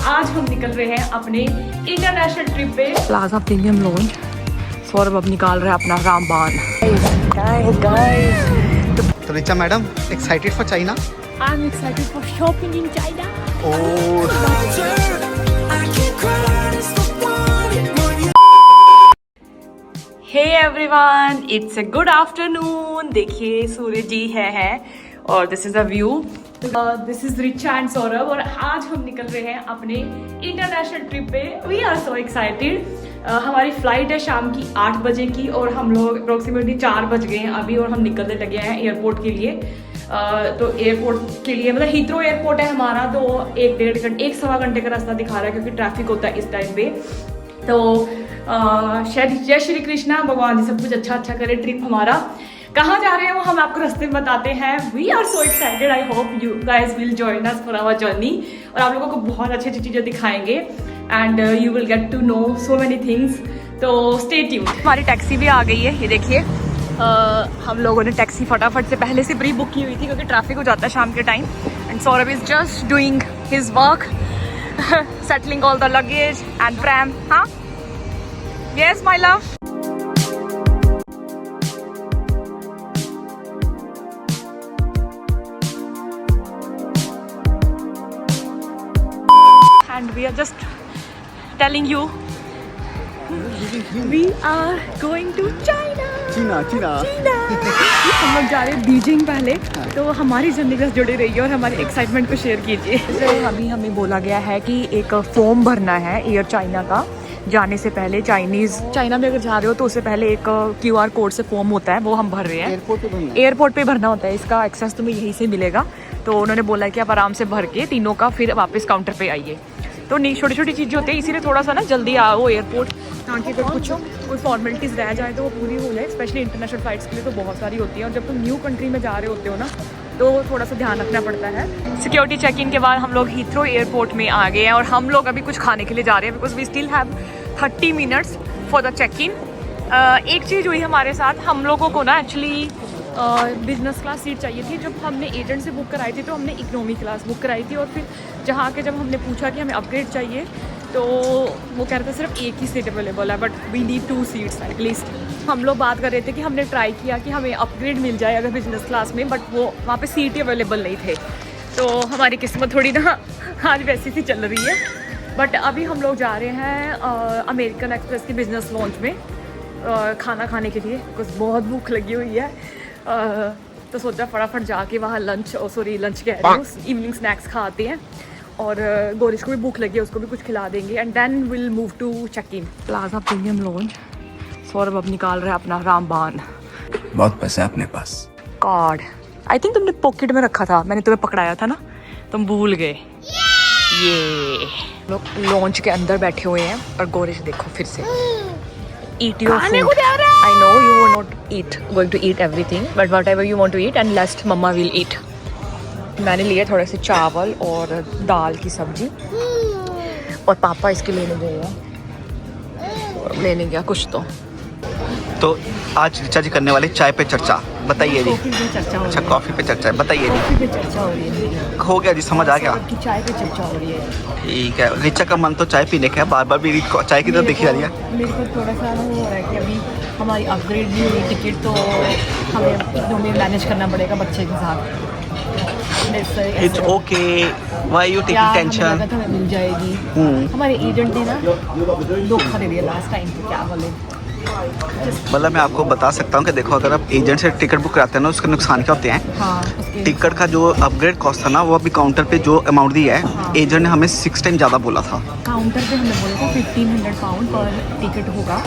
आज हम निकल रहे हैं अपने इंटरनेशनल ट्रिप पे। Plaza premium launch. सौरभ अब निकाल रहे हैं अपना रामबान। तो Richa madam excited for China? I am excited for shopping in China. Hey everyone, it's a good afternoon. देखिए सूरज जी है और this is a view. This is Richa and Saurabh और आज हम निकल रहे हैं अपने इंटरनेशनल ट्रिप पे। We are so excited. हमारी फ्लाइट है शाम की 8 बजे की और हम लोग अप्रोक्सीमेटली 4 बज गए हैं अभी और हम निकलने लगे हैं एयरपोर्ट के लिए। तो एयरपोर्ट के लिए मतलब हीथ्रो एयरपोर्ट है हमारा, तो 1-1.5 घंटे का रास्ता दिखा रहा है क्योंकि ट्रैफिक होता है इस टाइम पे। तो शायद जय श्री कृष्णा, भगवान जी सब कुछ अच्छा करे। ट्रिप हमारा कहाँ जा रहे हैं वो हम आपको रास्ते में बताते हैं। We are so excited. I hope you guys will join us for our journey और आप लोगों को बहुत अच्छी अच्छी चीज़ें दिखाएंगे and you will get to know so many things. तो स्टे ट्यून्ड। हमारी टैक्सी भी आ गई है, ये देखिए। हम लोगों ने टैक्सी फटाफट से पहले से प्री बुक की हुई थी क्योंकि ट्रैफिक हो जाता है शाम के time. And Saurabh is just doing his work, settling all the luggage and pram. हाँ, yes my love. And we are just telling you we are going to China. चीना हम लोग जा रहे हैं बीजिंग पहले, तो हमारी जर्नी बस जुड़ी रही और हमारे एक्साइटमेंट को शेयर कीजिए। तो अभी हमें बोला गया है कि एक फॉर्म भरना है एयर चाइना का जाने से पहले। चाइना में अगर जा रहे हो तो उससे पहले एक QR कोड से फॉर्म होता है, वो हम भर रहे हैं। एयरपोर्ट पे भरना होता है। इसका एक्सेस तुम्हें यहीं से मिलेगा। तो उन्होंने बोला है कि आप आराम से भर के तीनों का फिर वापस काउंटर पे आइए। तो नहीं, छोटी छोटी चीज़ें होती है, इसीलिए थोड़ा सा ना जल्दी आओ एयरपोर्ट, ताकि अगर कुछ कोई फॉर्मेलिटीज़ रह जाए तो वो पूरी हो जाए। स्पेशली इंटरनेशनल फ्लाइट्स के लिए तो बहुत सारी होती है और जब तुम न्यू कंट्री में जा रहे होते हो ना तो थोड़ा सा ध्यान रखना पड़ता है। सिक्योरिटी चेक इन के बाद हम लोग हीथ्रो एयरपोर्ट में आ गए हैं और हम लोग अभी कुछ खाने के लिए जा रहे हैं because we still have 30 minutes for the check in. एक चीज़ हुई हमारे साथ, हम लोगों को ना एक्चुअली बिजनेस क्लास सीट चाहिए थी। जब हमने एजेंट से बुक कराई थी तो हमने इकोनॉमी क्लास बुक कराई थी और फिर जहाँ के जब हमने पूछा कि हमें अपग्रेड चाहिए तो वो कह रहे थे सिर्फ एक ही सीट अवेलेबल है, but we need 2 seats at least. हम लोग बात कर रहे थे कि हमने ट्राई किया कि हमें अपग्रेड मिल जाए अगर बिजनेस क्लास में, बट वो वहाँ पे सीट ही अवेलेबल नहीं थे। तो हमारी किस्मत थोड़ी ना आज वैसी सी चल रही है। बट अभी हम लोग जा रहे हैं अमेरिकन एक्सप्रेस की बिजनेस लॉन्च में खाना खाने के लिए बिकॉज बहुत भूख लगी हुई है। तो सोचा फटाफट जाके वहाँ लंच कह रही हूँ, इवनिंग स्नैक्स खाते हैं और गोरिश को भी भूख लगी है, उसको भी कुछ खिला देंगे and then will move to check in. Plaza premium launch. Saurabh अब निकाल रहे हैं अपना रामबान। बहुत पैसा है अपने पास। कार्ड आई थिंक तुमने पॉकेट में रखा था, मैंने तुम्हें पकड़ाया था ना, तुम भूल गए। ये लोग लॉन्च के अंदर बैठे हुए हैं और गोरिश देखो फिर से eat your food. I know you will not going to eat everything, but whatever you want to eat and last mama will eat. मैंने लिए थोड़े से चावल और दाल की सब्जी और पापा इसके लेने गया कुछ तो आज रिचा जी करने वाले चाय पे चर्चा, बताइए जी। अच्छा, कॉफी पे चर्चा है, बताइए जी। चर्चा हो रही है, हो गया जी, समझ आ गया। चाय पे चर्चा हो रही है। ठीक है, रिचा का मन तो चाय पीने का है, बार बार भी चाय की तरफ देखी जा रही है। मेरे को थोड़ा सा वो हो रहा है कि अभी हमारी अपग्रेड भी हुई टिकट, तो हमें इकोनॉमी मैनेज करना पड़ेगा बच्चे के साथ। It's okay, why you taking tension. हमें मिल जाएगी। हमारे एजेंट ने ना धोखा दे दिया लास्ट टाइम पे, क्या बोले। मतलब मैं आपको बता सकता हूँ कि देखो, अगर आप एजेंट से टिकट बुक कराते हैं ना, उसके नुकसान क्या होते हैं। हाँ, टिकट का जो अपग्रेड कॉस्ट था ना, वो अभी काउंटर पे जो अमाउंट दी है, एजेंट ने हमें 6 टाइम ज़्यादा बोला था। काउंटर पे हमने बोला था 1500 पाउंड पर टिकट होगा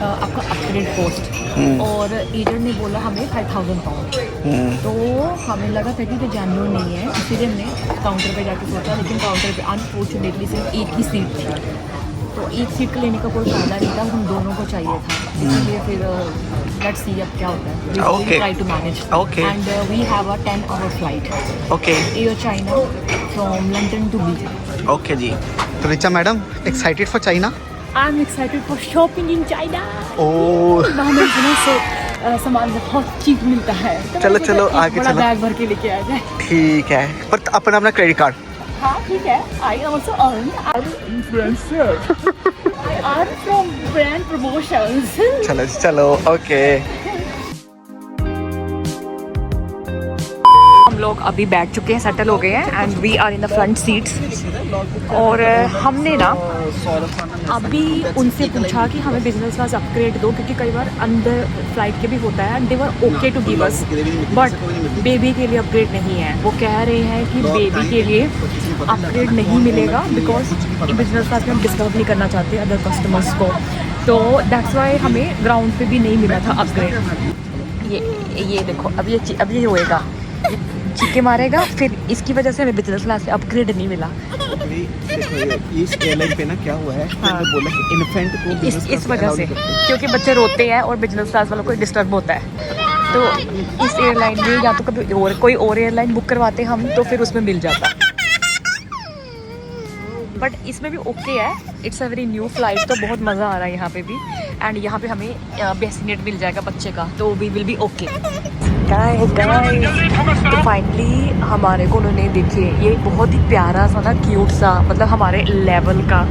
आपका अपग्रेड कॉस्ट, और एजेंट ने बोला हमें 5000 पाउंड। तो हमें लगा था कि ये जेन्युइन नहीं है, इसीलिए हमने काउंटर पे जाके सोचा, लेकिन काउंटर पे अनफॉर्चुनेटली सिर्फ एक ही सीट थी। तो एक सीट का लेने का कोई फायदा नहीं था, हम दोनों को चाहिए था, इसलिए फिर लेट्स सी अब क्या होता है। We try to manage and we have a 10-hour flight. Okay, Air China from London to Beijing. Okay ji. तो Richa madam excited for China? I am excited for shopping in China. सामान बहुत cheap मिलता है। चलो आगे चलो, बैग भर के लेके आ जाए। ठीक है, पर अपना क्रेडिट कार्ड हाँ ठीक है, I also earn. I'm influencer. I earn from brand promotions. चलो चलो ओके। हम लोग अभी बैठ चुके हैं, सेटल हो गए हैं and we are in the front seats. और हमने ना अभी उनसे पूछा कि हमें बिजनेस क्लास अपग्रेड दो, क्योंकि कई बार अंदर फ्लाइट के भी होता है and they were okay to give us, but baby के लिए अपग्रेड नहीं है। वो कह रहे हैं कि बेबी के लिए अपग्रेड नहीं मिलेगा बिकॉज बिजनेस क्लास में हम डिस्टर्ब नहीं करना चाहते अदर कस्टमर्स को, तो दैट्स वाई हमें ग्राउंड पे भी नहीं मिला था अपग्रेड। ये देखो अब ये होएगा, चीखे मारेगा, फिर इसकी वजह से हमें बिजनेस क्लास से अपग्रेड नहीं मिला। देखो ये इस एयरलाइन पे ना क्या हुआ है, हाँ। बोला कि इन्फेंट को इस वजह से, क्योंकि बच्चे रोते हैं और बिजनेस क्लास वालों को डिस्टर्ब होता है, तो इस एयरलाइन में या तो कभी और कोई और एयरलाइन बुक करवाते हम तो फिर उसमें मिल जाता, बट इसमें भी ओके है। It's a very new flight, तो बहुत मज़ा आ रहा है यहाँ पे भी, एंड यहाँ पे हमें बेसिनेट मिल जाएगा बच्चे का, तो वी विल बी ओके। तो फाइनली हमारे को उन्होंने देखिए ये बहुत ही प्यारा सा ना, क्यूट सा, मतलब हमारे लेवल का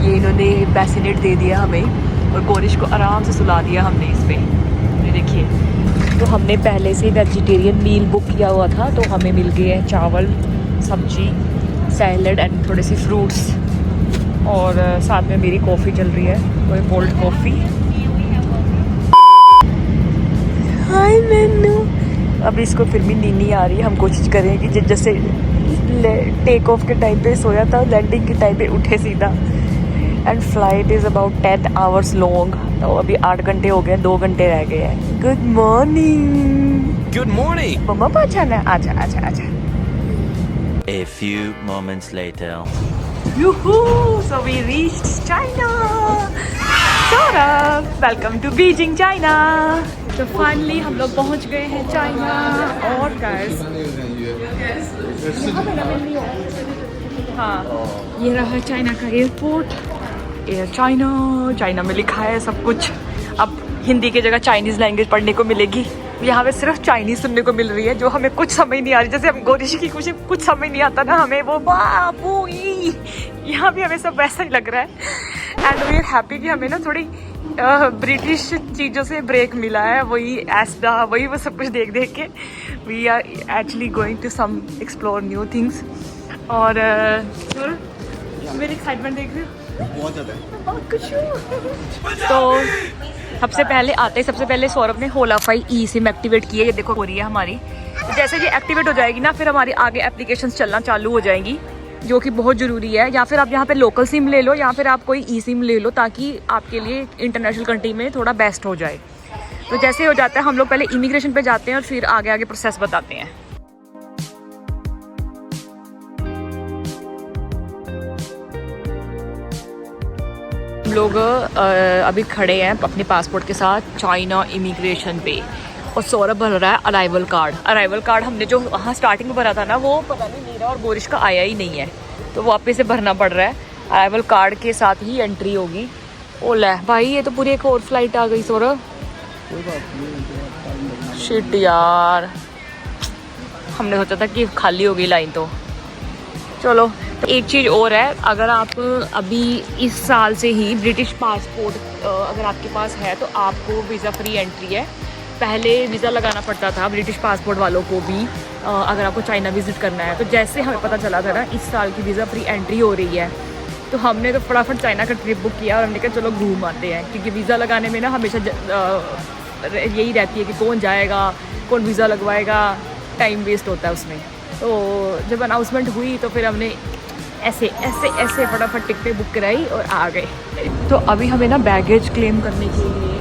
ये इन्होंने बेसिनेट दे दिया हमें, और गोरिश को आराम से सुला दिया हमने इस पर। ये देखिए, तो हमने पहले से वेजिटेरियन मील बुक किया हुआ था, तो हमें मिल गए हैं चावल, सब्जी, सैलड एंड थोड़े से फ्रूट्स, और साथ में मेरी कॉफ़ी चल रही है, वो कोल्ड कॉफ़ी। हाय मैनू, अब इसको फिर भी नींद नहीं आ रही है। हम कोशिश करें कि जैसे टेक ऑफ के टाइम पे सोया था, लैंडिंग के टाइम पे उठे सीधा। And flight is about 10 hours long, तो अभी 8 घंटे हो गए, 2 घंटे रह गए हैं। Good morning. Good morning. मम्मा पहचाना, आजा आजा आजा। A few moments later. Yoo-hoo! So we reached China. Saurabh, welcome to Beijing, China. तो फाइनली हम लोग पहुंच गए हैं चाइना, और गाइस हाँ, ये रहा चाइना का एयरपोर्ट, एयर चाइना। चाइना में लिखा है सब कुछ, अब हिंदी की जगह चाइनीज़ लैंग्वेज पढ़ने को मिलेगी। यहाँ पे सिर्फ चाइनीज़ सुनने को मिल रही है, जो हमें कुछ समझ नहीं आ रही। जैसे हम गोरिश की कुछ समझ नहीं आता ना हमें, वो बाबू यहाँ भी हमें सब वैसा ही लग रहा है। एंड वी आर हैप्पी कि हमें ना थोड़ी ब्रिटिश चीज़ों से ब्रेक मिला है, वही एस्डा, वही वो सब कुछ देख देख के we are actually going to some explore new things. और मेरी एक्साइटमेंट देख रहे हो, बहुत ज़्यादा है। तो सबसे पहले सौरभ ने होलाफाई ई सिम एक्टिवेट की है, ये देखो हो रही है हमारी। तो जैसे ये एक्टिवेट हो जाएगी ना, फिर हमारी आगे एप्लीकेशंस चलना चालू हो जाएंगी, जो कि बहुत ज़रूरी है। या फिर आप यहाँ पे लोकल सिम ले लो, या फिर आप कोई ई सिम ले लो, ताकि आपके लिए इंटरनेशनल कंट्री में थोड़ा बेस्ट हो जाए। तो जैसे हो जाता है, हम लोग पहले इमिग्रेशन पे जाते हैं और फिर आगे आगे प्रोसेस बताते हैं। हम लोग अभी खड़े हैं अपने पासपोर्ट के साथ चाइना इमिग्रेशन पे, और सौरभ भर रहा है अराइवल कार्ड। अराइवल कार्ड हमने जो वहाँ स्टार्टिंग में भरा था ना, वो पता नहीं मेरा और गोरिश का आया ही नहीं है, तो वापस से भरना पड़ रहा है। अराइवल कार्ड के साथ ही एंट्री होगी। ओ ले भाई, ये तो पूरी एक और फ्लाइट आ गई सौरभ। शिट यार, हमने सोचा था कि खाली होगी लाइन, तो चलो। तो एक चीज़ और है, अगर आप अभी इस साल से ही ब्रिटिश पासपोर्ट अगर आपके पास है, तो आपको वीज़ा फ्री एंट्री है। पहले वीज़ा लगाना पड़ता था ब्रिटिश पासपोर्ट वालों को भी, अगर आपको चाइना विज़िट करना है। तो जैसे हमें पता चला था ना इस साल की वीज़ा फ्री एंट्री हो रही है, तो हमने तो फटाफट चाइना का ट्रिप बुक किया, और हमने कहा चलो घूम आते हैं, क्योंकि वीज़ा लगाने में ना हमेशा यही रहती है कि कौन जाएगा, कौन वीज़ा लगवाएगा, टाइम वेस्ट होता है उसमें। तो जब अनाउंसमेंट हुई तो फिर हमने ऐसे फटाफट टिकटें बुक कराई और आ गए। तो अभी हमें ना बैगेज क्लेम करने के लिए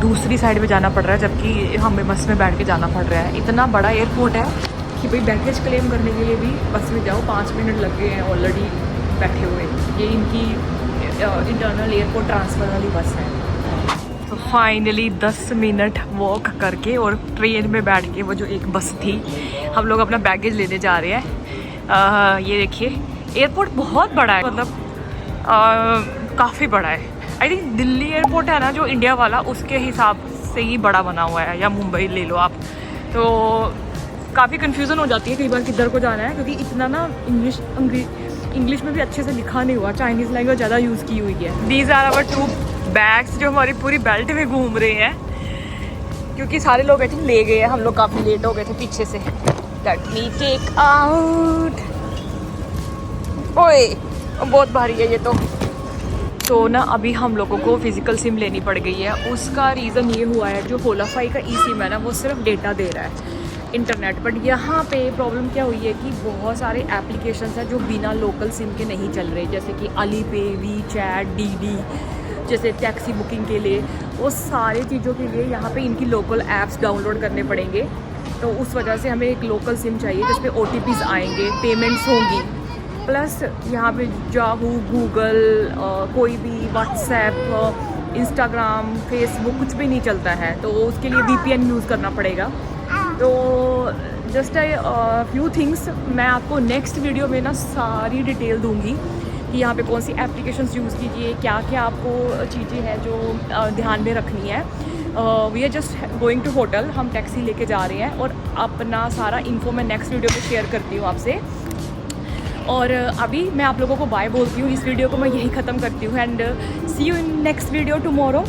दूसरी साइड में जाना पड़ रहा है, जबकि हमें बस में बैठ के जाना पड़ रहा है। इतना बड़ा एयरपोर्ट है कि भाई बैगेज क्लेम करने के लिए भी बस में जाओ, 5 मिनट लग गए हैं ऑलरेडी बैठे हुए। ये इनकी इंटरनल एयरपोर्ट ट्रांसफ़र वाली बस है। तो फाइनली 10 मिनट वॉक करके और ट्रेन में बैठ के, वो जो एक बस थी, हम लोग अपना बैगेज लेने जा रहे हैं। ये देखिए एयरपोर्ट बहुत बड़ा है, मतलब काफ़ी बड़ा है। आई थिंक दिल्ली एयरपोर्ट है ना जो इंडिया वाला, उसके हिसाब से ही बड़ा बना हुआ है, या मुंबई ले लो आप। तो काफ़ी कन्फ्यूज़न हो जाती है कई बार किधर को जाना है, क्योंकि इतना ना इंग्लिश में भी अच्छे से लिखा नहीं हुआ, चाइनीज़ लैंग्वेज ज़्यादा यूज़ की हुई है। दीज आर आवर 2 बैग्स जो हमारी पूरी बेल्ट में घूम रहे हैं, क्योंकि सारे लोग आई थिंक ले गए हैं, हम लोग काफ़ी लेट हो गए थे पीछे से। Let me take out. ओए बहुत भारी है ये तो ना अभी हम लोगों को फिजिकल सिम लेनी पड़ गई है। उसका रीज़न ये हुआ है, जो होलाफाई का ई सिम है ना वो सिर्फ डेटा दे रहा है इंटरनेट, बट यहाँ पे प्रॉब्लम क्या हुई है कि बहुत सारे एप्लीकेशंस हैं जो बिना लोकल सिम के नहीं चल रहे, जैसे कि अलीपे, वीचैट, डीडी, जैसे टैक्सी बुकिंग के लिए, वो सारी चीज़ों के लिए यहाँ पे इनकी लोकल ऐप्स डाउनलोड करने पड़ेंगे। तो उस वजह से हमें एक लोकल सिम चाहिए जिस पे OTPs आएंगे, पेमेंट्स होंगी, प्लस यहाँ पे याहू, गूगल, कोई भी व्हाट्सएप, इंस्टाग्राम, फेसबुक कुछ भी नहीं चलता है, तो उसके लिए VPN यूज़ करना पड़ेगा। तो जस्ट फ्यू थिंग्स मैं आपको नेक्स्ट वीडियो में ना सारी डिटेल दूंगी कि यहाँ पे कौन सी एप्लीकेशंस यूज़ कीजिए, क्या क्या आपको चीज़ें हैं जो ध्यान में रखनी है। We are just going to hotel, हम टैक्सी लेके जा रहे हैं और अपना सारा इन्फो मैं नेक्स्ट वीडियो में शेयर करती हूँ आपसे। और अभी मैं आप लोगों को बाय बोलती हूँ, इस वीडियो को मैं यही ख़त्म करती हूँ and see you in next video tomorrow.